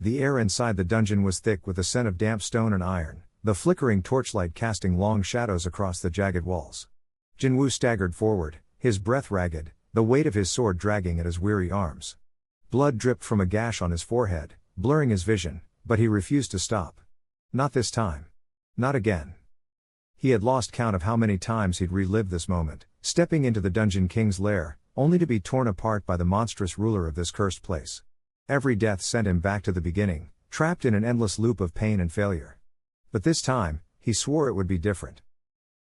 The air inside the dungeon was thick with the scent of damp stone and iron, the flickering torchlight casting long shadows across the jagged walls. Jinwoo staggered forward, his breath ragged, the weight of his sword dragging at his weary arms. Blood dripped from a gash on his forehead, blurring his vision, but he refused to stop. Not this time. Not again. He had lost count of how many times he'd relived this moment, stepping into the Dungeon King's lair, only to be torn apart by the monstrous ruler of this cursed place. Every death sent him back to the beginning, trapped in an endless loop of pain and failure. But this time, he swore it would be different.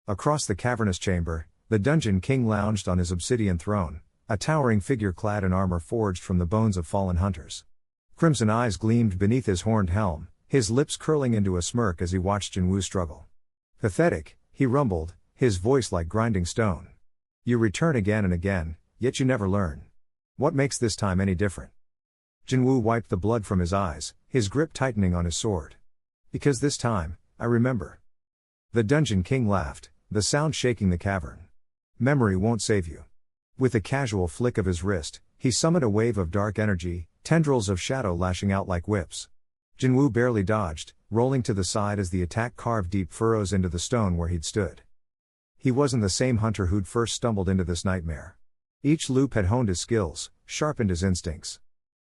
Across the cavernous chamber, the Dungeon King lounged on his obsidian throne, a towering figure clad in armor forged from the bones of fallen hunters. Crimson eyes gleamed beneath his horned helm, his lips curling into a smirk as he watched Jinwoo struggle. Pathetic, he rumbled, his voice like grinding stone. You return again and again, yet you never learn. What makes this time any different? Jinwoo wiped the blood from his eyes, his grip tightening on his sword. Because this time, I remember. The Dungeon King laughed, the sound shaking the cavern. Memory won't save you. With a casual flick of his wrist, he summoned a wave of dark energy, tendrils of shadow lashing out like whips. Jinwoo barely dodged, rolling to the side as the attack carved deep furrows into the stone where he'd stood. He wasn't the same hunter who'd first stumbled into this nightmare. Each loop had honed his skills, sharpened his instincts.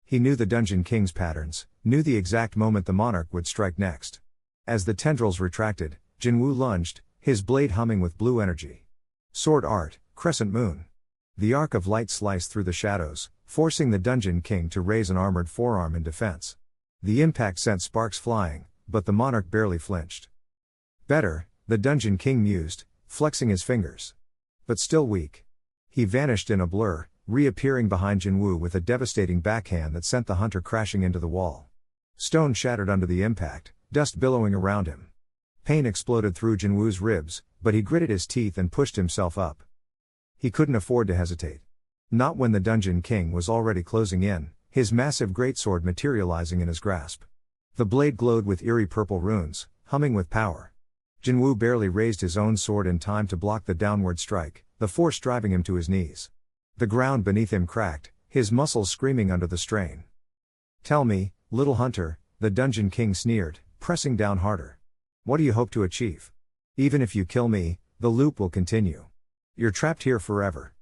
He knew the Dungeon King's patterns, knew the exact moment the monarch would strike next. As the tendrils retracted, Jinwoo lunged, his blade humming with blue energy. Sword art, crescent moon. The arc of light sliced through the shadows, forcing the Dungeon King to raise an armored forearm in defense. The impact sent sparks flying, but the monarch barely flinched. Better, the Dungeon King mused, flexing his fingers. But still weak. He vanished in a blur, reappearing behind Jinwoo with a devastating backhand that sent the hunter crashing into the wall. Stone shattered under the impact, dust billowing around him. Pain exploded through Jinwoo's ribs, but he gritted his teeth and pushed himself up. He couldn't afford to hesitate. Not when the Dungeon King was already closing in, his massive greatsword materializing in his grasp. The blade glowed with eerie purple runes, humming with power. Jinwoo barely raised his own sword in time to block the downward strike, the force driving him to his knees. The ground beneath him cracked, his muscles screaming under the strain. Tell me, little hunter, the Dungeon King sneered, pressing down harder. What do you hope to achieve? Even if you kill me, the loop will continue. You're trapped here forever.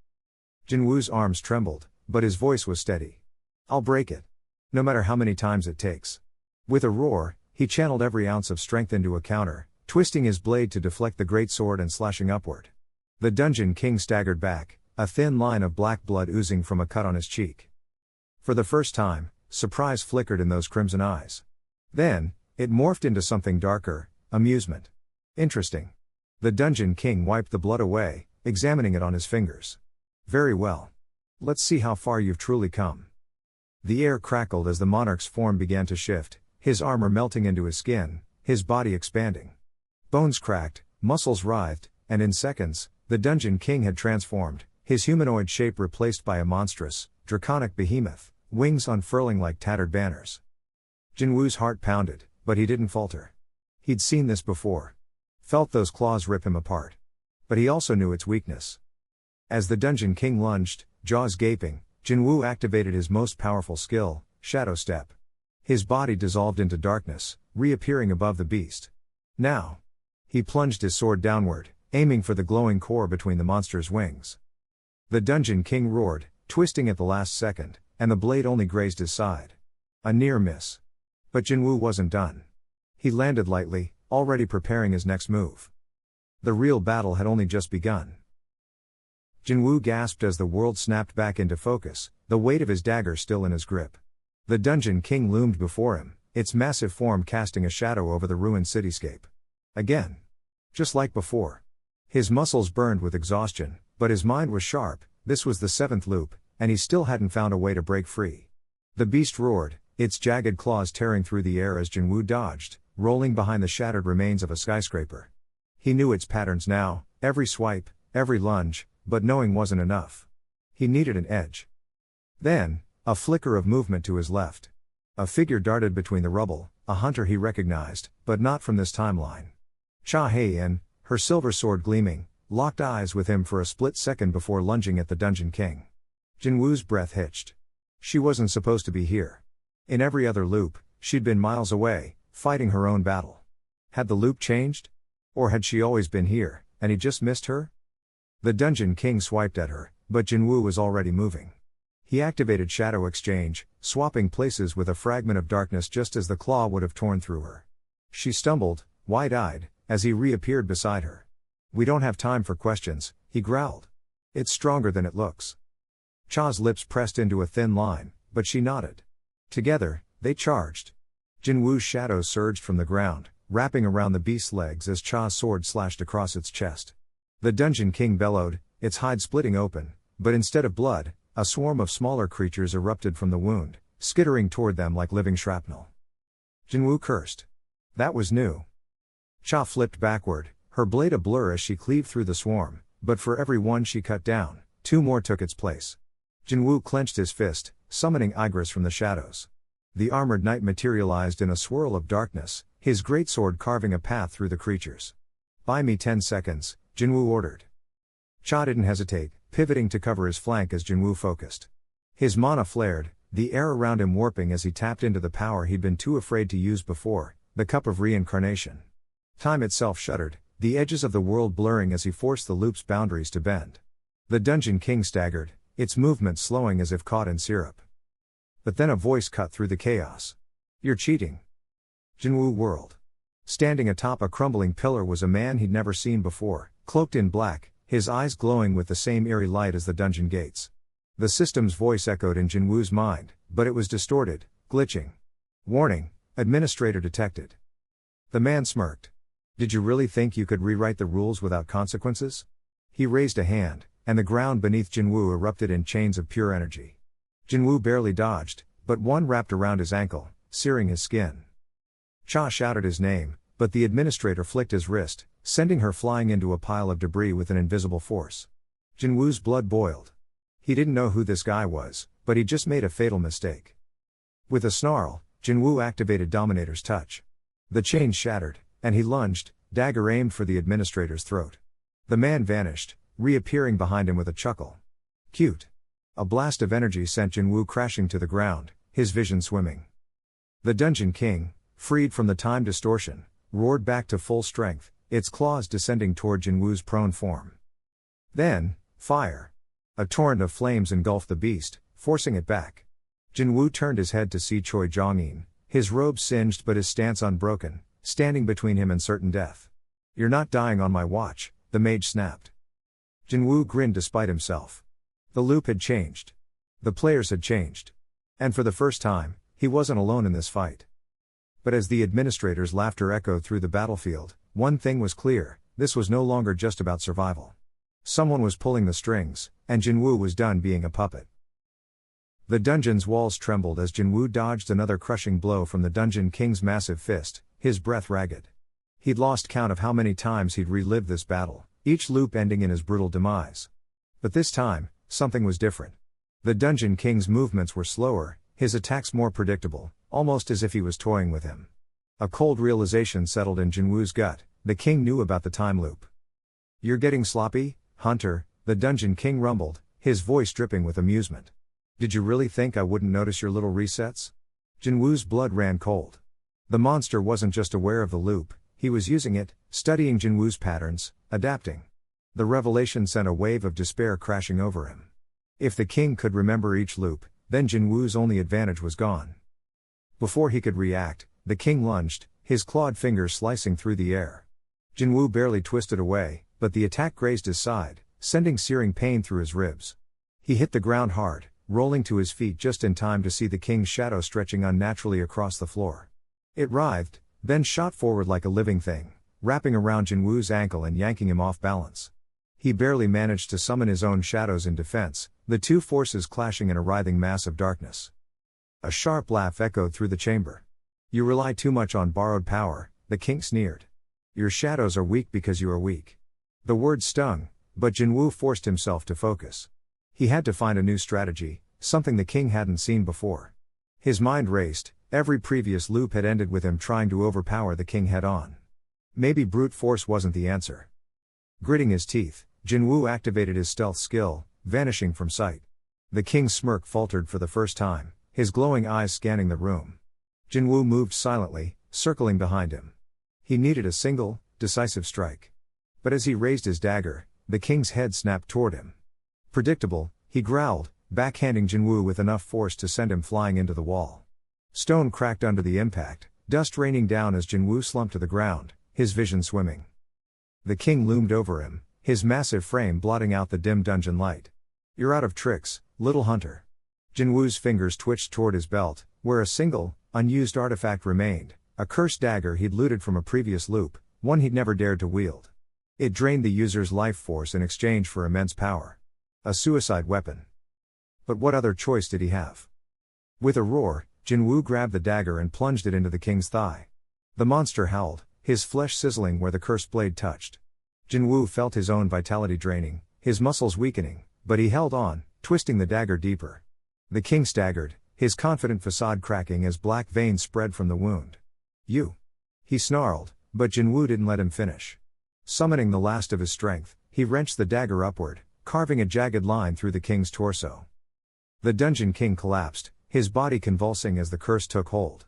Jinwoo's arms trembled, but his voice was steady. I'll break it. No matter how many times it takes. With a roar, he channeled every ounce of strength into a counter, twisting his blade to deflect the greatsword and slashing upward. The Dungeon King staggered back, a thin line of black blood oozing from a cut on his cheek. For the first time, surprise flickered in those crimson eyes. Then, it morphed into something darker, amusement. Interesting. The Dungeon King wiped the blood away, examining it on his fingers. Very well. Let's see how far you've truly come. The air crackled as the monarch's form began to shift, his armor melting into his skin, his body expanding. Bones cracked, muscles writhed, and in seconds, the Dungeon King had transformed, his humanoid shape replaced by a monstrous, draconic behemoth, wings unfurling like tattered banners. Jinwoo's heart pounded, but he didn't falter. He'd seen this before. Felt those claws rip him apart. But he also knew its weakness. As the Dungeon King lunged, jaws gaping, Jinwoo activated his most powerful skill, Shadow Step. His body dissolved into darkness, reappearing above the beast. Now. He plunged his sword downward, aiming for the glowing core between the monster's wings. The Dungeon King roared, twisting at the last second, and the blade only grazed his side. A near miss. But Jinwoo wasn't done. He landed lightly, already preparing his next move. The real battle had only just begun. Jinwoo gasped as the world snapped back into focus, the weight of his dagger still in his grip. The Dungeon King loomed before him, its massive form casting a shadow over the ruined cityscape. Again. Just like before. His muscles burned with exhaustion, but his mind was sharp. This was the 7th loop, and he still hadn't found a way to break free. The beast roared, its jagged claws tearing through the air as Jinwoo dodged, rolling behind the shattered remains of a skyscraper. He knew its patterns now, every swipe, every lunge, but knowing wasn't enough. He needed an edge. Then, a flicker of movement to his left. A figure darted between the rubble, a hunter he recognized, but not from this timeline. Cha Hei-in, her silver sword gleaming, locked eyes with him for a split second before lunging at the Dungeon King. Jinwoo's breath hitched. She wasn't supposed to be here. In every other loop, she'd been miles away, fighting her own battle. Had the loop changed? Or had she always been here, and he just missed her? The Dungeon King swiped at her, but Jinwoo was already moving. He activated Shadow Exchange, swapping places with a fragment of darkness just as the claw would have torn through her. She stumbled, wide-eyed, as he reappeared beside her. "We don't have time for questions," he growled. "It's stronger than it looks." Cha's lips pressed into a thin line, but she nodded. Together, they charged. Jinwoo's shadow surged from the ground, wrapping around the beast's legs as Cha's sword slashed across its chest. The Dungeon King bellowed, its hide splitting open, but instead of blood, a swarm of smaller creatures erupted from the wound, skittering toward them like living shrapnel. Jinwoo cursed. That was new. Cha flipped backward, her blade a blur as she cleaved through the swarm, but for every one she cut down, two more took its place. Jinwoo clenched his fist, summoning Igris from the shadows. The armored knight materialized in a swirl of darkness, his greatsword carving a path through the creatures. "Buy me 10 seconds, Jinwoo ordered. Cha didn't hesitate, pivoting to cover his flank as Jinwoo focused. His mana flared, the air around him warping as he tapped into the power he'd been too afraid to use before, the cup of reincarnation. Time itself shuddered, the edges of the world blurring as he forced the loop's boundaries to bend. The Dungeon King staggered, its movement slowing as if caught in syrup. But then a voice cut through the chaos. "You're cheating." Jinwoo whirled. Standing atop a crumbling pillar was a man he'd never seen before, cloaked in black, his eyes glowing with the same eerie light as the dungeon gates. The system's voice echoed in Jinwoo's mind, but it was distorted, glitching. "Warning, administrator detected." The man smirked. "Did you really think you could rewrite the rules without consequences?" He raised a hand, and the ground beneath Jinwoo erupted in chains of pure energy. Jinwoo barely dodged, but one wrapped around his ankle, searing his skin. Cha shouted his name, but the administrator flicked his wrist, sending her flying into a pile of debris with an invisible force. Jinwoo's blood boiled. He didn't know who this guy was, but he'd just made a fatal mistake. With a snarl, Jinwoo activated Dominator's touch. The chains shattered, and he lunged, dagger aimed for the administrator's throat. The man vanished, reappearing behind him with a chuckle. "Cute." A blast of energy sent Jinwoo crashing to the ground, his vision swimming. The Dungeon King, freed from the time distortion, roared back to full strength, its claws descending toward Jinwoo's prone form. Then, fire. A torrent of flames engulfed the beast, forcing it back. Jinwoo turned his head to see Choi Jong-in, his robe singed but his stance unbroken, standing between him and certain death. "You're not dying on my watch," the mage snapped. Jinwoo grinned despite himself. The loop had changed. The players had changed. And for the first time, he wasn't alone in this fight. But as the administrator's laughter echoed through the battlefield, one thing was clear: this was no longer just about survival. Someone was pulling the strings, and Jinwoo was done being a puppet. The dungeon's walls trembled as Jinwoo dodged another crushing blow from the Dungeon King's massive fist, his breath ragged. He'd lost count of how many times he'd relived this battle, each loop ending in his brutal demise. But this time, something was different. The Dungeon King's movements were slower, his attacks more predictable, almost as if he was toying with him. A cold realization settled in Jinwoo's gut: the king knew about the time loop. "You're getting sloppy, Hunter," the Dungeon King rumbled, his voice dripping with amusement. "Did you really think I wouldn't notice your little resets?" Jinwoo's blood ran cold. The monster wasn't just aware of the loop, he was using it, studying Jinwoo's patterns, adapting. The revelation sent a wave of despair crashing over him. If the king could remember each loop, then Jinwoo's only advantage was gone. Before he could react, the king lunged, his clawed fingers slicing through the air. Jinwoo barely twisted away, but the attack grazed his side, sending searing pain through his ribs. He hit the ground hard, rolling to his feet just in time to see the king's shadow stretching unnaturally across the floor. It writhed, then shot forward like a living thing, wrapping around Jinwoo's ankle and yanking him off balance. He barely managed to summon his own shadows in defense, the two forces clashing in a writhing mass of darkness. A sharp laugh echoed through the chamber. "You rely too much on borrowed power," the king sneered. "Your shadows are weak because you are weak." The word stung, but Jinwoo forced himself to focus. He had to find a new strategy, something the king hadn't seen before. His mind raced, every previous loop had ended with him trying to overpower the king head-on. Maybe brute force wasn't the answer. Gritting his teeth, Jinwoo activated his stealth skill, vanishing from sight. The king's smirk faltered for the first time, his glowing eyes scanning the room. Jinwoo moved silently, circling behind him. He needed a single, decisive strike. But as he raised his dagger, the king's head snapped toward him. Predictable, he growled, backhanding Jinwoo with enough force to send him flying into the wall. Stone cracked under the impact, dust raining down as Jinwoo slumped to the ground, his vision swimming. The king loomed over him, his massive frame blotting out the dim dungeon light. "You're out of tricks, little hunter." Jinwoo's fingers twitched toward his belt, where a single, unused artifact remained, a cursed dagger he'd looted from a previous loop, one he'd never dared to wield. It drained the user's life force in exchange for immense power. A suicide weapon. But what other choice did he have? With a roar, Jinwoo grabbed the dagger and plunged it into the king's thigh. The monster howled, his flesh sizzling where the cursed blade touched. Jinwoo felt his own vitality draining, his muscles weakening, but he held on, twisting the dagger deeper. The king staggered, his confident facade cracking as black veins spread from the wound. "You!" he snarled, but Jinwoo didn't let him finish. Summoning the last of his strength, he wrenched the dagger upward, carving a jagged line through the king's torso. The Dungeon King collapsed, his body convulsing as the curse took hold.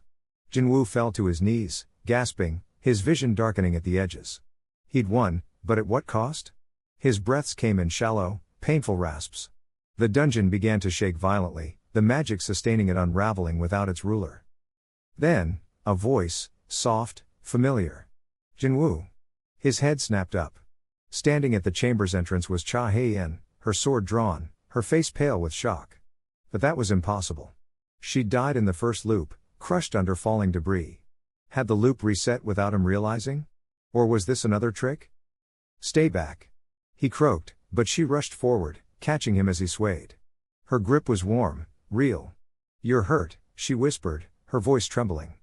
Jinwoo fell to his knees, gasping, his vision darkening at the edges. He'd won, but at what cost? His breaths came in shallow, painful rasps. The dungeon began to shake violently, the magic sustaining it unraveling without its ruler. Then, a voice, soft, familiar. "Jinwoo." His head snapped up. Standing at the chamber's entrance was Cha Hae-in, her sword drawn, her face pale with shock. But that was impossible. She'd died in the first loop, crushed under falling debris. Had the loop reset without him realizing? Or was this another trick? "Stay back," he croaked, but she rushed forward, catching him as he swayed. Her grip was warm, real. "You're hurt," she whispered, her voice trembling.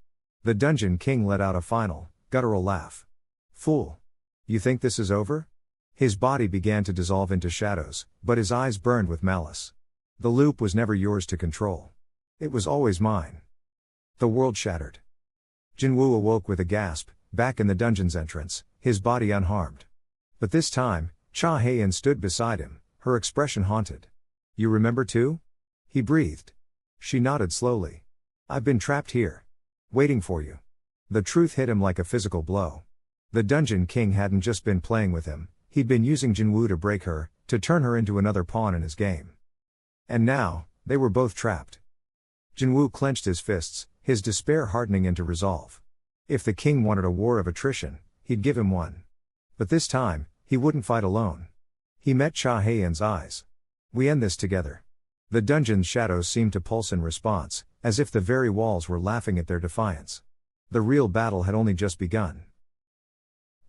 The Dungeon King let out a final, guttural laugh. "Fool. You think this is over?" His body began to dissolve into shadows, but his eyes burned with malice. "The loop was never yours to control. It was always mine." The world shattered. Jinwoo awoke with a gasp, back in the dungeon's entrance, his body unharmed. But this time, Cha Hae-in stood beside him, her expression haunted. "You remember too?" he breathed. She nodded slowly. "I've been trapped here. Waiting for you." The truth hit him like a physical blow. The Dungeon King hadn't just been playing with him, he'd been using Jinwoo to break her, to turn her into another pawn in his game. And now, they were both trapped. Jinwoo clenched his fists, his despair hardening into resolve. If the king wanted a war of attrition, he'd give him one. But this time, he wouldn't fight alone. He met Cha Hae-in's eyes. "We end this together." The dungeon's shadows seemed to pulse in response, as if the very walls were laughing at their defiance. The real battle had only just begun.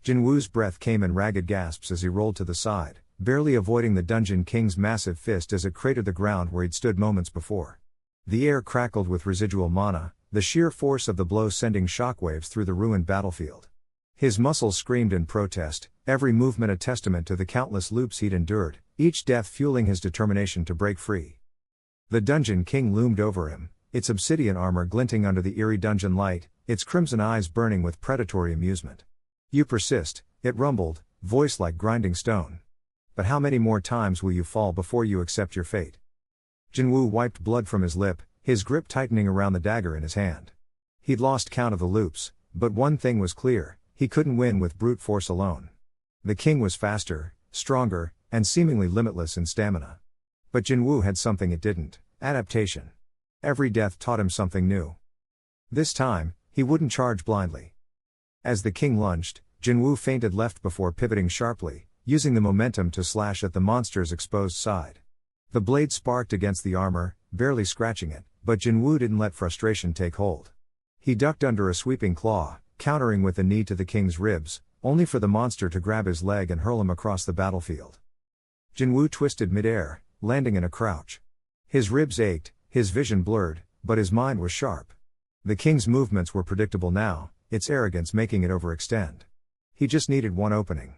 Jinwoo's breath came in ragged gasps as he rolled to the side, barely avoiding the Dungeon King's massive fist as it cratered the ground where he'd stood moments before. The air crackled with residual mana, the sheer force of the blow sending shockwaves through the ruined battlefield. His muscles screamed in protest, every movement a testament to the countless loops he'd endured, each death fueling his determination to break free. The Dungeon King loomed over him, its obsidian armor glinting under the eerie dungeon light, its crimson eyes burning with predatory amusement. "You persist," it rumbled, voice like grinding stone. "But how many more times will you fall before you accept your fate?" Jinwoo wiped blood from his lip, his grip tightening around the dagger in his hand. He'd lost count of the loops, but one thing was clear, he couldn't win with brute force alone. The king was faster, stronger, and seemingly limitless in stamina. But Jinwoo had something it didn't: adaptation. Every death taught him something new. This time, he wouldn't charge blindly. As the king lunged, Jinwoo feinted left before pivoting sharply, using the momentum to slash at the monster's exposed side. The blade sparked against the armor, barely scratching it, but Jinwoo didn't let frustration take hold. He ducked under a sweeping claw, countering with a knee to the king's ribs, only for the monster to grab his leg and hurl him across the battlefield. Jinwoo twisted midair, landing in a crouch. His ribs ached, his vision blurred, but his mind was sharp. The king's movements were predictable now, its arrogance making it overextend. He just needed one opening.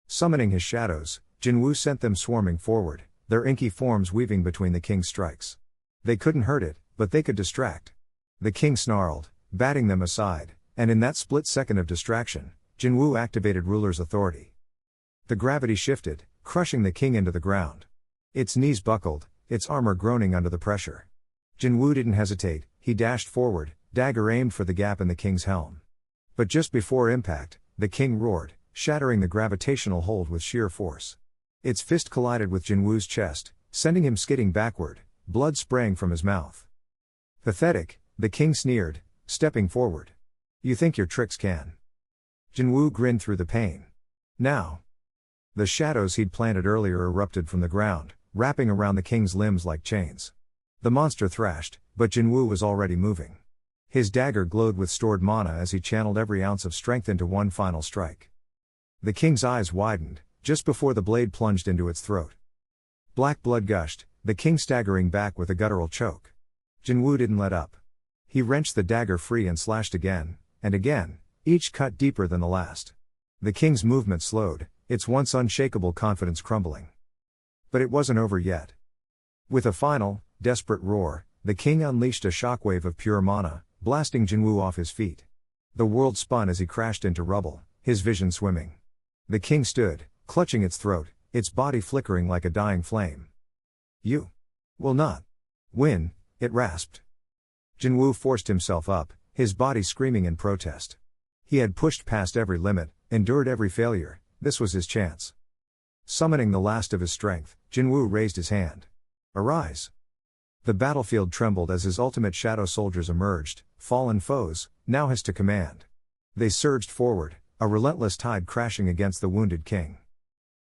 Summoning his shadows, Jinwoo sent them swarming forward, their inky forms weaving between the king's strikes. They couldn't hurt it, but they could distract. The king snarled, batting them aside, and in that split second of distraction, Jinwoo activated ruler's authority. The gravity shifted, crushing the king into the ground. Its knees buckled, its armor groaning under the pressure. Jinwoo didn't hesitate, he dashed forward, dagger aimed for the gap in the king's helm. But just before impact, the king roared, shattering the gravitational hold with sheer force. Its fist collided with Jinwoo's chest, sending him skidding backward, blood spraying from his mouth. Pathetic, the king sneered, stepping forward. You think your tricks can? Jinwoo grinned through the pain. Now. The shadows he'd planted earlier erupted from the ground, wrapping around the king's limbs like chains. The monster thrashed, but Jinwoo was already moving. His dagger glowed with stored mana as he channeled every ounce of strength into one final strike. The king's eyes widened, just before the blade plunged into its throat. Black blood gushed, the king staggering back with a guttural choke. Jinwoo didn't let up. He wrenched the dagger free and slashed again, and again, each cut deeper than the last. The king's movement slowed, its once unshakable confidence crumbling. But it wasn't over yet. With a final, desperate roar, the king unleashed a shockwave of pure mana, blasting Jinwoo off his feet. The world spun as he crashed into rubble, his vision swimming. The king stood, clutching its throat, its body flickering like a dying flame. You will not win, it rasped. Jinwoo forced himself up, his body screaming in protest. He had pushed past every limit, endured every failure, this was his chance. Summoning the last of his strength, Jinwoo raised his hand. Arise! The battlefield trembled as his ultimate shadow soldiers emerged, fallen foes, now his to command. They surged forward, a relentless tide crashing against the wounded king.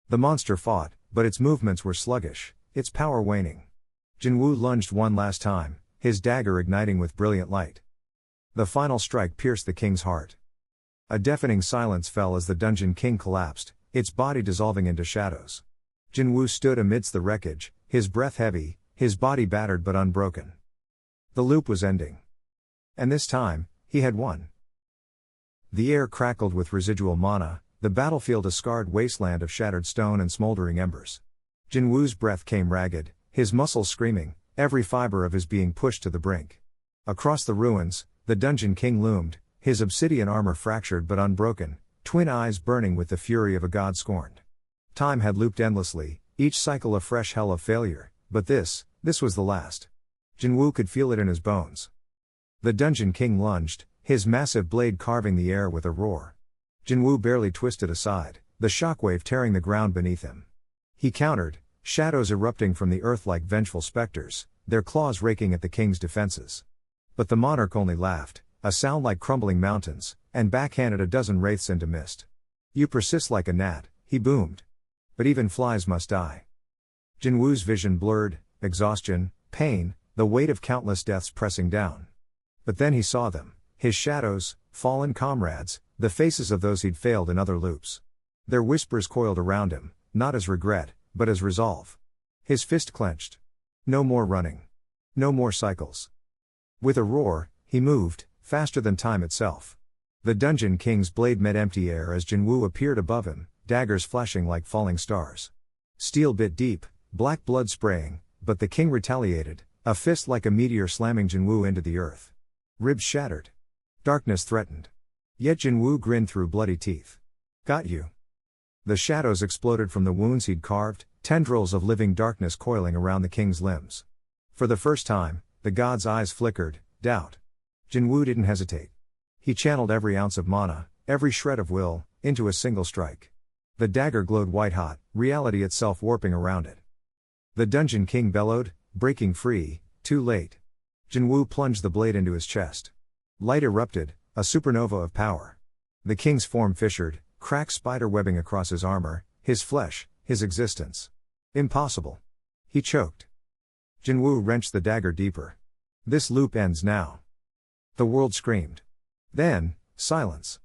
The monster fought, but its movements were sluggish, its power waning. Jinwoo lunged one last time, his dagger igniting with brilliant light. The final strike pierced the king's heart. A deafening silence fell as the dungeon king collapsed, its body dissolving into shadows. Jinwoo stood amidst the wreckage, his breath heavy, his body battered but unbroken. The loop was ending. And this time, he had won. The air crackled with residual mana, the battlefield a scarred wasteland of shattered stone and smoldering embers. Jinwoo's breath came ragged, his muscles screaming, every fiber of his being pushed to the brink. Across the ruins, the dungeon king loomed, his obsidian armor fractured but unbroken, twin eyes burning with the fury of a god scorned. Time had looped endlessly, each cycle a fresh hell of failure, but this was the last. Jinwoo could feel it in his bones. The dungeon king lunged, his massive blade carving the air with a roar. Jinwoo barely twisted aside, the shockwave tearing the ground beneath him. He countered, shadows erupting from the earth like vengeful specters, their claws raking at the king's defenses. But the monarch only laughed, a sound like crumbling mountains, and backhanded a dozen wraiths into mist. You persist like a gnat, he boomed. But even flies must die. Jinwoo's vision blurred, exhaustion, pain, the weight of countless deaths pressing down. But then he saw them, his shadows, fallen comrades, the faces of those he'd failed in other loops. Their whispers coiled around him, not as regret, but as resolve. His fist clenched. No more running. No more cycles. With a roar, he moved, faster than time itself. The dungeon king's blade met empty air as Jinwoo appeared above him, daggers flashing like falling stars. Steel bit deep, black blood spraying, but the king retaliated, a fist like a meteor slamming Jinwoo into the earth. Ribs shattered. Darkness threatened. Yet Jinwoo grinned through bloody teeth. Got you. The shadows exploded from the wounds he'd carved, tendrils of living darkness coiling around the king's limbs. For the first time, the god's eyes flickered, doubt. Jinwoo didn't hesitate. He channeled every ounce of mana, every shred of will, into a single strike. The dagger glowed white-hot, reality itself warping around it. The dungeon king bellowed, breaking free, too late. Jinwoo plunged the blade into his chest. Light erupted, a supernova of power. The king's form fissured, cracked spider-webbing across his armor, his flesh, his existence. Impossible. He choked. Jinwoo wrenched the dagger deeper. This loop ends now. The world screamed. Then, silence.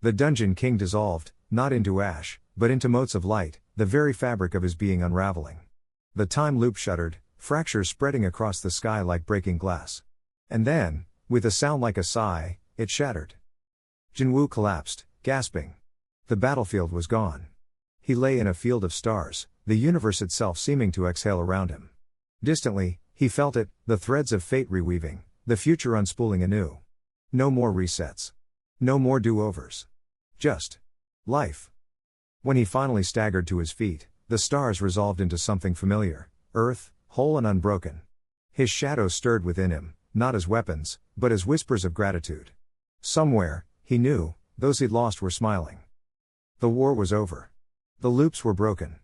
The dungeon king dissolved, not into ash, but into motes of light, the very fabric of his being unraveling. The time loop shuddered, fractures spreading across the sky like breaking glass. And then, with a sound like a sigh, it shattered. Jinwoo collapsed, gasping. The battlefield was gone. He lay in a field of stars, the universe itself seeming to exhale around him. Distantly, he felt it, the threads of fate reweaving, the future unspooling anew. No more resets. No more do-overs. Just life. When he finally staggered to his feet, the stars resolved into something familiar, Earth, whole and unbroken. His shadow stirred within him, not as weapons, but as whispers of gratitude. Somewhere, he knew, those he'd lost were smiling. The war was over. The loops were broken.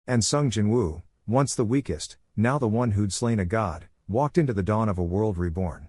And Sung Jinwoo, once the weakest, now the one who'd slain a god, walked into the dawn of a world reborn.